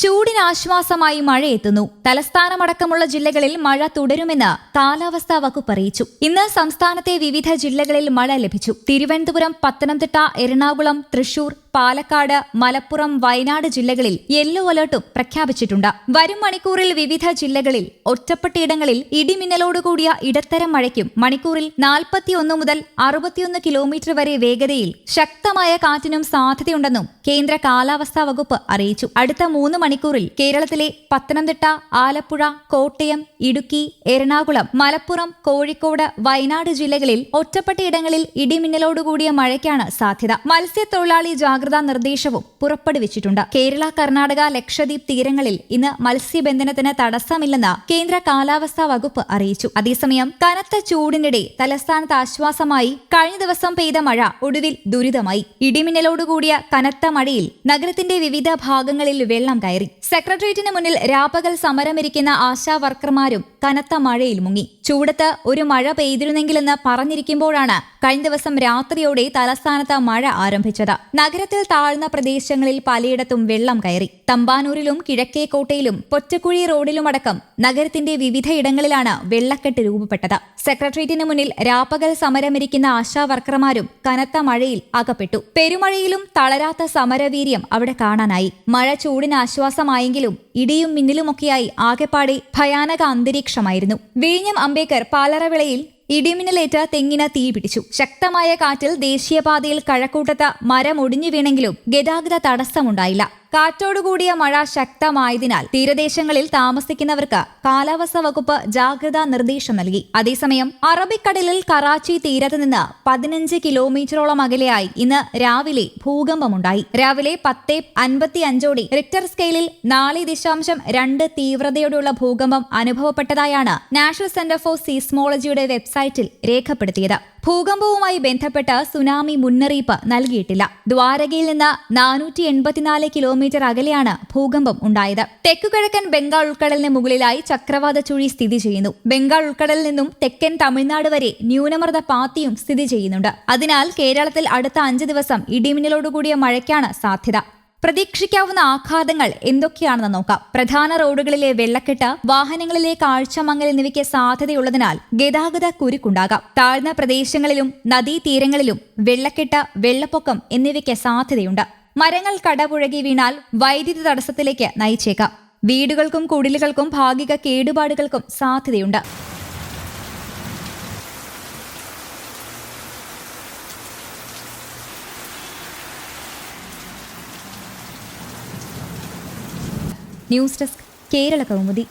ചൂടിനാശ്വാസമായി മഴയെത്തുന്നു. തലസ്ഥാനമടക്കമുള്ള ജില്ലകളിൽ മഴ തുടരുമെന്ന് കാലാവസ്ഥാ വകുപ്പ് അറിയിച്ചു. ഇന്ന് സംസ്ഥാനത്തെ വിവിധ ജില്ലകളിൽ മഴ ലഭിച്ചു. തിരുവനന്തപുരം, പത്തനംതിട്ട, എറണാകുളം, തൃശൂർ, പാലക്കാട്, മലപ്പുറം, വയനാട് ജില്ലകളിൽ യെല്ലോ അലർട്ടും പ്രഖ്യാപിച്ചിട്ടുണ്ട്. വരും മണിക്കൂറിൽ വിവിധ ജില്ലകളിൽ ഒറ്റപ്പെട്ടയിടങ്ങളിൽ ഇടിമിന്നലോടുകൂടിയ ഇടത്തരം മഴയ്ക്കും മണിക്കൂറിൽ 41 മുതൽ 61 കിലോമീറ്റർ വരെ വേഗതയിൽ ശക്തമായ കാറ്റിനും സാധ്യതയുണ്ടെന്നും കേന്ദ്ര കാലാവസ്ഥാ വകുപ്പ് അറിയിച്ചു. അടുത്ത 3 മണിക്കൂറിൽ കേരളത്തിലെ പത്തനംതിട്ട, ആലപ്പുഴ, കോട്ടയം, ഇടുക്കി, എറണാകുളം, മലപ്പുറം, കോഴിക്കോട്, വയനാട് ജില്ലകളിൽ ഒറ്റപ്പെട്ടയിടങ്ങളിൽ ഇടിമിന്നലോടുകൂടിയ മഴയ്ക്കാണ് സാധ്യത. മത്സ്യത്തൊഴിലാളി ജാഗ്രതാ നിർദ്ദേശവും പുറപ്പെടുവിച്ചിട്ടുണ്ട്. കേരള, കർണാടക, ലക്ഷദ്വീപ് തീരങ്ങളിൽ ഇന്ന് മത്സ്യബന്ധനത്തിന് തടസ്സമില്ലെന്ന് കേന്ദ്ര കാലാവസ്ഥാ വകുപ്പ് അറിയിച്ചു. അതേസമയം കനത്ത ചൂടിനിടെ തലസ്ഥാനത്ത് ആശ്വാസമായി കഴിഞ്ഞ ദിവസം പെയ്ത മഴ ഒടുവിൽ ദുരിതമായി. ഇടിമിന്നലോടുകൂടിയ കനത്ത മഴയിൽ നഗരത്തിന്റെ വിവിധ ഭാഗങ്ങളിൽ വെള്ളം കയറി. സെക്രട്ടേറിയറ്റിന് മുന്നിൽ രാപ്പകൽ സമരമിരിക്കുന്ന ആശാ വർക്കർമാരും കനത്ത മഴയിൽ മുങ്ങി. ചൂടത്ത് ഒരു മഴ പെയ്തിരുന്നെങ്കിലെന്ന് പറഞ്ഞിരിക്കുമ്പോഴാണ് കഴിഞ്ഞ ദിവസം രാത്രിയോടെ തലസ്ഥാനത്ത് മഴ ആരംഭിച്ചത്. നഗരത്തിൽ താഴ്ന്ന പ്രദേശങ്ങളിൽ പലയിടത്തും വെള്ളം കയറി. തമ്പാനൂരിലും കിഴക്കേക്കോട്ടയിലും പൊറ്റക്കുഴി റോഡിലുമടക്കം നഗരത്തിന്റെ വിവിധയിടങ്ങളിലാണ് വെള്ളക്കെട്ട് രൂപപ്പെട്ടത്. സെക്രട്ടേറിയറ്റിന് മുന്നിൽ രാപ്പകൽ സമരമിരിക്കുന്ന ആശാ വർക്കർമാരും കനത്ത മഴയിൽ അകപ്പെട്ടു. പെരുമഴയിലും തളരാത്ത സമരവീര്യം അവിടെ കാണാനായി. മഴ ചൂടിന് ആശ്വാസമായെങ്കിലും ഇടിയും മിന്നലുമൊക്കെയായി ആകെപ്പാടെ ഭയാനക അന്തരീക്ഷമായിരുന്നു. വിഴിഞ്ഞം അംബേദ്കർ പാലറവിളയിൽ ഇടിമിന്നലേറ്റ് തെങ്ങിന് തീ പിടിച്ചു. ശക്തമായ കാറ്റിൽ ദേശീയപാതയിൽ കഴക്കൂട്ടത്ത് മരം ഒടിഞ്ഞു വീണെങ്കിലും ഗതാഗത തടസ്സമുണ്ടായില്ല. കാറ്റോടുകൂടിയ മഴ ശക്തമായതിനാൽ തീരദേശങ്ങളിൽ താമസിക്കുന്നവർക്ക് കാലാവസ്ഥാ വകുപ്പ് ജാഗ്രതാ നിർദ്ദേശം നൽകി. അതേസമയം അറബിക്കടലിൽ കറാച്ചി തീരത്ത് നിന്ന് 15 കിലോമീറ്ററോളം അകലെയായി ഇന്ന് രാവിലെ ഭൂകമ്പമുണ്ടായി. രാവിലെ 10:55 റിക്ടർ സ്കെയിലിൽ 4.2 തീവ്രതയോടെയുള്ള ഭൂകമ്പം അനുഭവപ്പെട്ടതായാണ് നാഷണൽ സെന്റർ ഫോർ സീസ്മോളജിയുടെ വെബ്സൈറ്റിൽ രേഖപ്പെടുത്തിയത്. ഭൂകമ്പവുമായി ബന്ധപ്പെട്ട് സുനാമി മുന്നറിയിപ്പ് നൽകിയിട്ടില്ല. ദ്വാരകയിൽ നിന്ന് 484 കിലോമീറ്റർ അകലെയാണ് ഭൂകമ്പം ഉണ്ടായത്. തെക്കുകിഴക്കൻ ബംഗാൾ ഉൾക്കടലിന് മുകളിലായി ചക്രവാത ചുഴി സ്ഥിതി ചെയ്യുന്നു. ബംഗാൾ ഉൾക്കടലിൽ നിന്നും തെക്കൻ തമിഴ്നാട് വരെ ന്യൂനമർദ്ദ പാത്തിയും സ്ഥിതി ചെയ്യുന്നുണ്ട്. അതിനാൽ കേരളത്തിൽ അടുത്ത 5 ദിവസം ഇടിമിന്നലോടുകൂടിയ മഴയ്ക്കാണ് സാധ്യത. പ്രതീക്ഷിക്കാവുന്ന ആഘാതങ്ങൾ എന്തൊക്കെയാണെന്ന് നോക്കാം. പ്രധാന റോഡുകളിലെ വെള്ളക്കെട്ട്, വാഹനങ്ങളിലെ കാഴ്ചമങ്ങൽ എന്നിവയ്ക്ക് സാധ്യതയുള്ളതിനാൽ ഗതാഗത കുരുക്കുണ്ടാകാം. താഴ്ന്ന പ്രദേശങ്ങളിലും നദീതീരങ്ങളിലും വെള്ളക്കെട്ട്, വെള്ളപ്പൊക്കം എന്നിവയ്ക്ക് സാധ്യതയുണ്ട്. മരങ്ങൾ കടപുഴകി വീണാൽ വൈദ്യുതി തടസ്സത്തിലേക്ക് നയിച്ചേക്കാം. വീടുകൾക്കും കുടിലുകൾക്കും ഭാഗിക കേടുപാടുകൾക്കും സാധ്യതയുണ്ട്. News desk, Kerala Kaumudi.